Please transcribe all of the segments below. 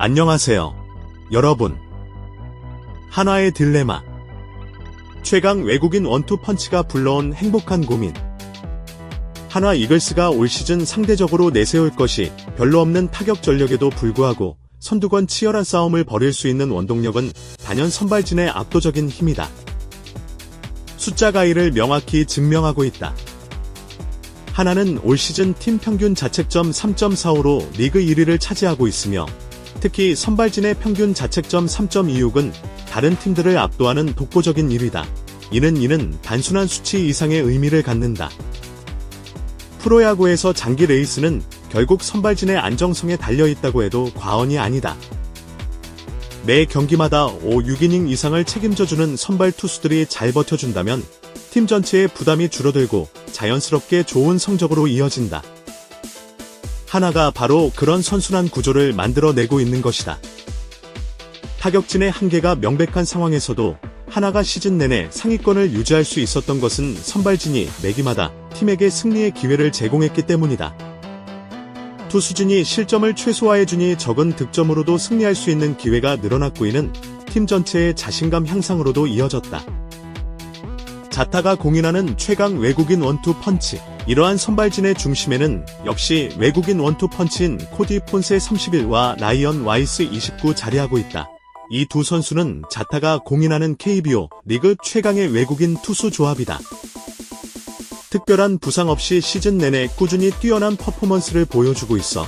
안녕하세요, 여러분. 한화의 딜레마. 최강 외국인 원투펀치가 불러온 행복한 고민. 한화 이글스가 올 시즌 상대적으로 내세울 것이 별로 없는 타격 전력에도 불구하고 선두권 치열한 싸움을 벌일 수 있는 원동력은 단연 선발진의 압도적인 힘이다. 숫자가 이를 명확히 증명하고 있다. 한화는 올 시즌 팀 평균 자책점 3.45로 리그 1위를 차지하고 있으며 특히 선발진의 평균 자책점 3.26은 다른 팀들을 압도하는 독보적인 1위다. 이는 단순한 수치 이상의 의미를 갖는다. 프로야구에서 장기 레이스는 결국 선발진의 안정성에 달려있다고 해도 과언이 아니다. 매 경기마다 5, 6이닝 이상을 책임져주는 선발 투수들이 잘 버텨준다면 팀 전체의 부담이 줄어들고 자연스럽게 좋은 성적으로 이어진다. 한화가 바로 그런 선순환 구조를 만들어내고 있는 것이다. 타격진의 한계가 명백한 상황에서도 한화가 시즌 내내 상위권을 유지할 수 있었던 것은 선발진이 매기마다 팀에게 승리의 기회를 제공했기 때문이다. 투수진이 실점을 최소화해주니 적은 득점으로도 승리할 수 있는 기회가 늘어났고 이는 팀 전체의 자신감 향상으로도 이어졌다. 자타가 공인하는 최강 외국인 원투펀치. 이러한 선발진의 중심에는 역시 외국인 원투펀치인 코디 폰세 31와 라이언 와이스 29 자리하고 있다. 이 두 선수는 자타가 공인하는 KBO 리그 최강의 외국인 투수 조합이다. 특별한 부상 없이 시즌 내내 꾸준히 뛰어난 퍼포먼스를 보여주고 있어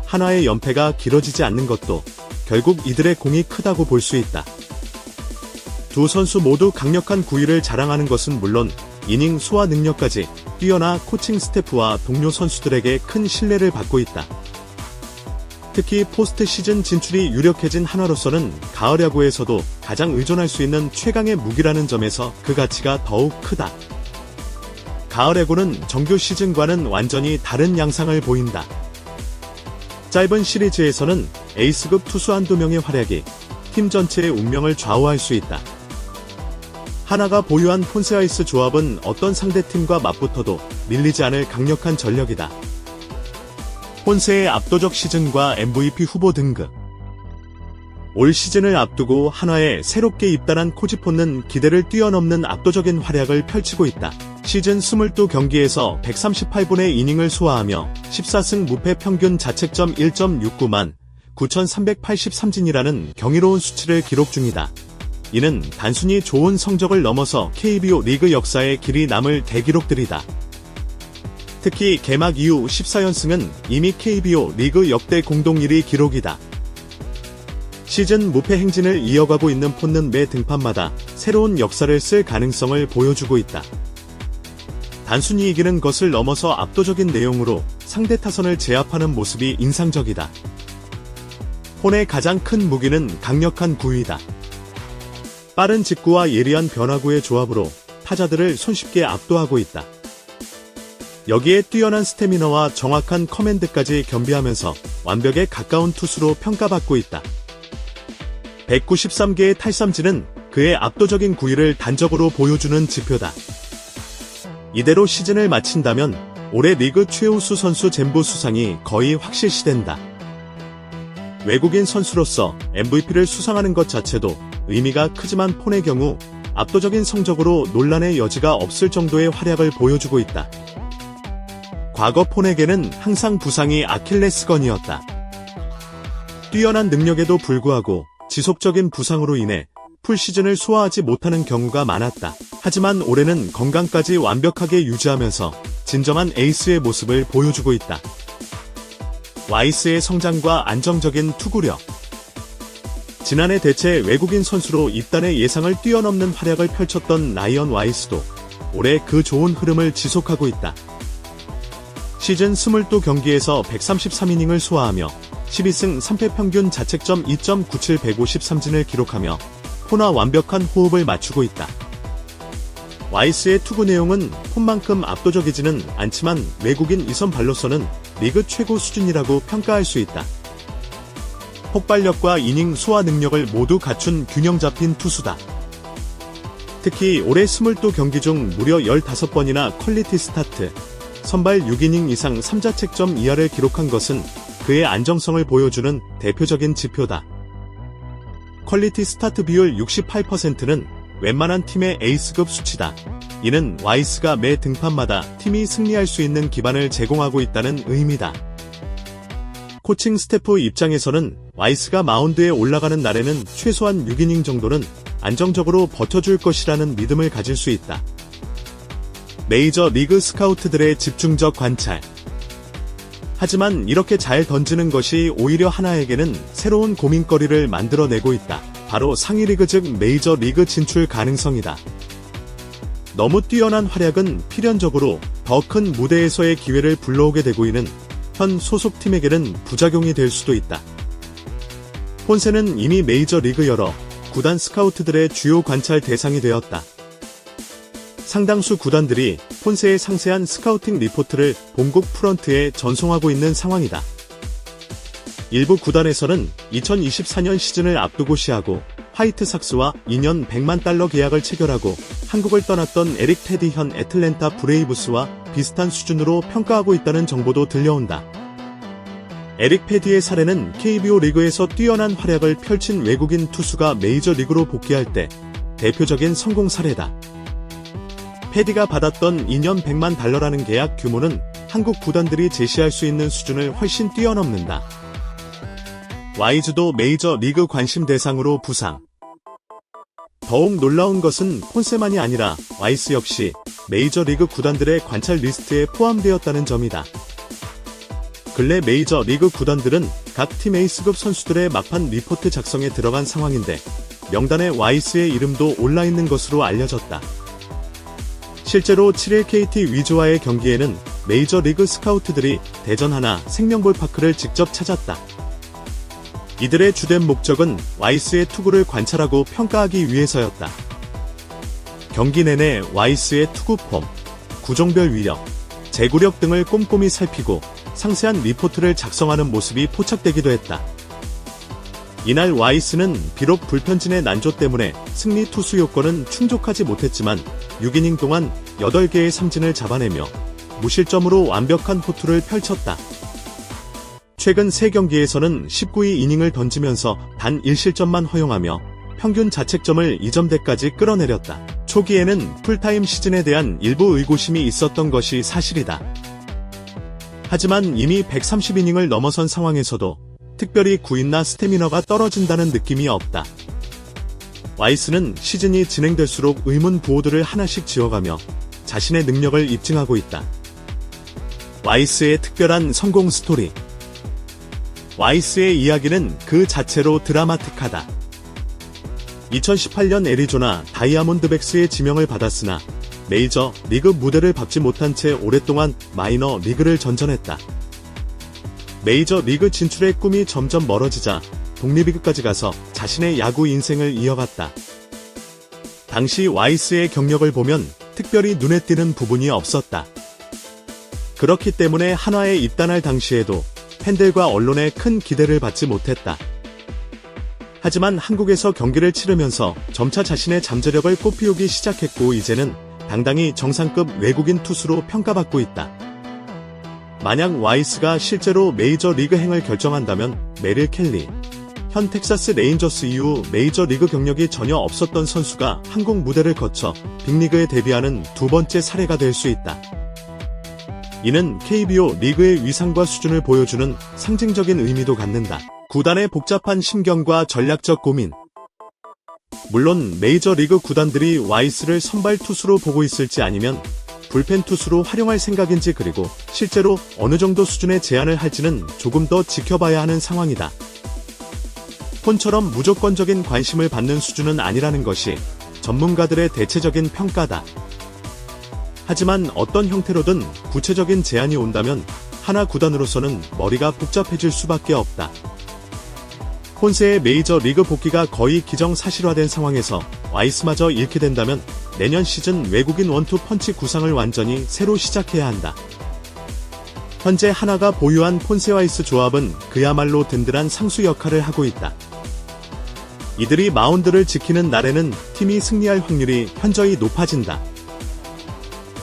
한화의 연패가 길어지지 않는 것도 결국 이들의 공이 크다고 볼 수 있다. 두 선수 모두 강력한 구위를 자랑하는 것은 물론 이닝 소화 능력까지 뛰어나 코칭 스태프와 동료 선수들에게 큰 신뢰를 받고 있다. 특히 포스트 시즌 진출이 유력해진 한화로서는 가을 야구에서도 가장 의존할 수 있는 최강의 무기라는 점에서 그 가치가 더욱 크다. 가을 야구는 정규 시즌과는 완전히 다른 양상을 보인다. 짧은 시리즈에서는 에이스급 투수 한두 명의 활약이 팀 전체의 운명을 좌우할 수 있다. 한화가 보유한 폰세아이스 조합은 어떤 상대팀과 맞붙어도 밀리지 않을 강력한 전력이다. 폰세의 압도적 시즌과 MVP 후보 등급. 올 시즌을 앞두고 한화에 새롭게 입단한 코지폰는 기대를 뛰어넘는 압도적인 활약을 펼치고 있다. 시즌 22경기에서 138분의 이닝을 소화하며 14승 무패 평균 자책점 1.69만 9,383진이라는 경이로운 수치를 기록 중이다. 이는 단순히 좋은 성적을 넘어서 KBO 리그 역사에 길이 남을 대기록들이다. 특히 개막 이후 14연승은 이미 KBO 리그 역대 공동 1위 기록이다. 시즌 무패 행진을 이어가고 있는 폰는 매 등판마다 새로운 역사를 쓸 가능성을 보여주고 있다. 단순히 이기는 것을 넘어서 압도적인 내용으로 상대 타선을 제압하는 모습이 인상적이다. 폰의 가장 큰 무기는 강력한 구위다. 빠른 직구와 예리한 변화구의 조합으로 타자들을 손쉽게 압도하고 있다. 여기에 뛰어난 스태미너와 정확한 커맨드까지 겸비하면서 완벽에 가까운 투수로 평가받고 있다. 193개의 탈삼진은 그의 압도적인 구위를 단적으로 보여주는 지표다. 이대로 시즌을 마친다면 올해 리그 최우수 선수 젠보 수상이 거의 확실시된다. 외국인 선수로서 MVP를 수상하는 것 자체도 의미가 크지만 폰의 경우 압도적인 성적으로 논란의 여지가 없을 정도의 활약을 보여주고 있다. 과거 폰에게는 항상 부상이 아킬레스건이었다. 뛰어난 능력에도 불구하고 지속적인 부상으로 인해 풀시즌을 소화하지 못하는 경우가 많았다. 하지만 올해는 건강까지 완벽하게 유지하면서 진정한 에이스의 모습을 보여주고 있다. 와이스의 성장과 안정적인 투구력. 지난해 대체 외국인 선수로 입단의 예상을 뛰어넘는 활약을 펼쳤던 라이언 와이스도 올해 그 좋은 흐름을 지속하고 있다. 시즌 22경기에서 133이닝을 소화하며 12승 3패 평균 자책점 2.97 153진을 기록하며 폰과 완벽한 호흡을 맞추고 있다. 와이스의 투구 내용은 폰만큼 압도적이지는 않지만 외국인 이선 발로서는 리그 최고 수준이라고 평가할 수 있다. 폭발력과 이닝 소화 능력을 모두 갖춘 균형 잡힌 투수다. 특히 올해 22경기 중 무려 15번이나 퀄리티 스타트, 선발 6이닝 이상 3자책점 이하를 기록한 것은 그의 안정성을 보여주는 대표적인 지표다. 퀄리티 스타트 비율 68%는 웬만한 팀의 에이스급 수치다. 이는 와이스가 매 등판마다 팀이 승리할 수 있는 기반을 제공하고 있다는 의미다. 코칭 스태프 입장에서는 와이스가 마운드에 올라가는 날에는 최소한 6이닝 정도는 안정적으로 버텨줄 것이라는 믿음을 가질 수 있다. 메이저 리그 스카우트들의 집중적 관찰. 하지만 이렇게 잘 던지는 것이 오히려 하나에게는 새로운 고민거리를 만들어내고 있다. 바로 상위 리그 즉 메이저 리그 진출 가능성이다. 너무 뛰어난 활약은 필연적으로 더 큰 무대에서의 기회를 불러오게 되고 있는 현 소속팀에게는 부작용이 될 수도 있다. 폰세는 이미 메이저 리그 여러 구단 스카우트들의 주요 관찰 대상이 되었다. 상당수 구단들이 폰세의 상세한 스카우팅 리포트를 본국 프런트에 전송하고 있는 상황이다. 일부 구단에서는 2024년 시즌을 앞두고 시하고 화이트삭스와 2년 $100만 계약을 체결하고 한국을 떠났던 에릭 테디 현 애틀랜타 브레이브스와 비슷한 수준으로 평가하고 있다는 정보도 들려온다. 에릭 패디의 사례는 KBO 리그에서 뛰어난 활약을 펼친 외국인 투수가 메이저 리그로 복귀할 때 대표적인 성공 사례다. 패디가 받았던 2년 $100만 계약 규모는 한국 구단들이 제시할 수 있는 수준을 훨씬 뛰어넘는다. 와이즈도 메이저 리그 관심 대상으로 부상. 더욱 놀라운 것은 폰세만이 아니라 와이스 역시 메이저 리그 구단들의 관찰 리스트에 포함되었다는 점이다. 근래 메이저 리그 구단들은 각 팀 에이스급 선수들의 막판 리포트 작성에 들어간 상황인데 명단에 와이스의 이름도 올라있는 것으로 알려졌다. 실제로 7일 KT 위즈와의 경기에는 메이저 리그 스카우트들이 대전 하나 생명볼파크를 직접 찾았다. 이들의 주된 목적은 와이스의 투구를 관찰하고 평가하기 위해서였다. 경기 내내 와이스의 투구 폼, 구종별 위력, 제구력 등을 꼼꼼히 살피고 상세한 리포트를 작성하는 모습이 포착되기도 했다. 이날 와이스는 비록 불편진의 난조 때문에 승리 투수 요건은 충족하지 못했지만 6이닝 동안 8개의 삼진을 잡아내며 무실점으로 완벽한 호투를 펼쳤다. 최근 3경기에서는 19이닝을 던지면서 단 1실점만 허용하며 평균 자책점을 2점대까지 끌어내렸다. 초기에는 풀타임 시즌에 대한 일부 의구심이 있었던 것이 사실이다. 하지만 이미 130이닝을 넘어선 상황에서도 특별히 구위나 스태미너가 떨어진다는 느낌이 없다. 와이스는 시즌이 진행될수록 의문 부호들을 하나씩 지어가며 자신의 능력을 입증하고 있다. 와이스의 특별한 성공 스토리. 와이스의 이야기는 그 자체로 드라마틱하다. 2018년 애리조나 다이아몬드백스의 지명을 받았으나 메이저 리그 무대를 밟지 못한 채 오랫동안 마이너 리그를 전전했다. 메이저 리그 진출의 꿈이 점점 멀어지자 독립리그까지 가서 자신의 야구 인생을 이어갔다. 당시 와이스의 경력을 보면 특별히 눈에 띄는 부분이 없었다. 그렇기 때문에 한화에 입단할 당시에도 팬들과 언론의 큰 기대를 받지 못했다. 하지만 한국에서 경기를 치르면서 점차 자신의 잠재력을 꽃피우기 시작했고 이제는 당당히 정상급 외국인 투수로 평가받고 있다. 만약 와이스가 실제로 메이저 리그행을 결정한다면 메릴 켈리, 현 텍사스 레인저스 이후 메이저 리그 경력이 전혀 없었던 선수가 한국 무대를 거쳐 빅리그에 데뷔하는 두 번째 사례가 될 수 있다. 이는 KBO 리그의 위상과 수준을 보여주는 상징적인 의미도 갖는다. 구단의 복잡한 심경과 전략적 고민. 물론 메이저 리그 구단들이 와이스를 선발 투수로 보고 있을지 아니면 불펜 투수로 활용할 생각인지 그리고 실제로 어느 정도 수준의 제안을 할지는 조금 더 지켜봐야 하는 상황이다. 폰처럼 무조건적인 관심을 받는 수준은 아니라는 것이 전문가들의 대체적인 평가다. 하지만 어떤 형태로든 구체적인 제안이 온다면 하나 구단으로서는 머리가 복잡해질 수밖에 없다. 폰세의 메이저 리그 복귀가 거의 기정사실화된 상황에서 와이스마저 잃게 된다면 내년 시즌 외국인 원투 펀치 구상을 완전히 새로 시작해야 한다. 현재 하나가 보유한 폰세 와이스 조합은 그야말로 든든한 상수 역할을 하고 있다. 이들이 마운드를 지키는 날에는 팀이 승리할 확률이 현저히 높아진다.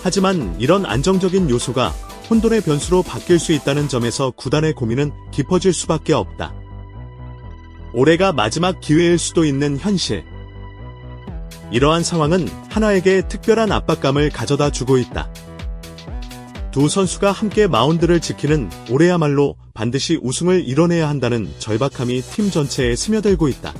하지만 이런 안정적인 요소가 혼돈의 변수로 바뀔 수 있다는 점에서 구단의 고민은 깊어질 수밖에 없다. 올해가 마지막 기회일 수도 있는 현실. 이러한 상황은 하나에게 특별한 압박감을 가져다 주고 있다. 두 선수가 함께 마운드를 지키는 올해야말로 반드시 우승을 이뤄내야 한다는 절박함이 팀 전체에 스며들고 있다.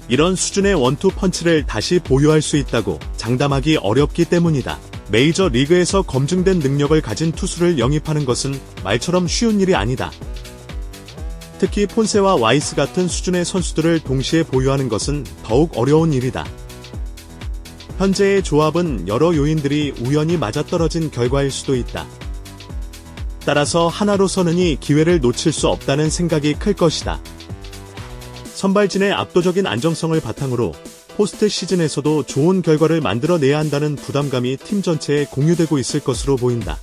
이런 수준의 원투 펀치를 다시 보유할 수 있다고 장담하기 어렵기 때문이다. 메이저 리그에서 검증된 능력을 가진 투수를 영입하는 것은 말처럼 쉬운 일이 아니다. 특히 폰세와 와이스 같은 수준의 선수들을 동시에 보유하는 것은 더욱 어려운 일이다. 현재의 조합은 여러 요인들이 우연히 맞아떨어진 결과일 수도 있다. 따라서 하나로서는 이 기회를 놓칠 수 없다는 생각이 클 것이다. 선발진의 압도적인 안정성을 바탕으로 포스트 시즌에서도 좋은 결과를 만들어내야 한다는 부담감이 팀 전체에 공유되고 있을 것으로 보인다.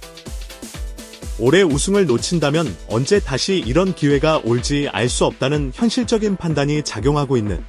올해 우승을 놓친다면 언제 다시 이런 기회가 올지 알 수 없다는 현실적인 판단이 작용하고 있는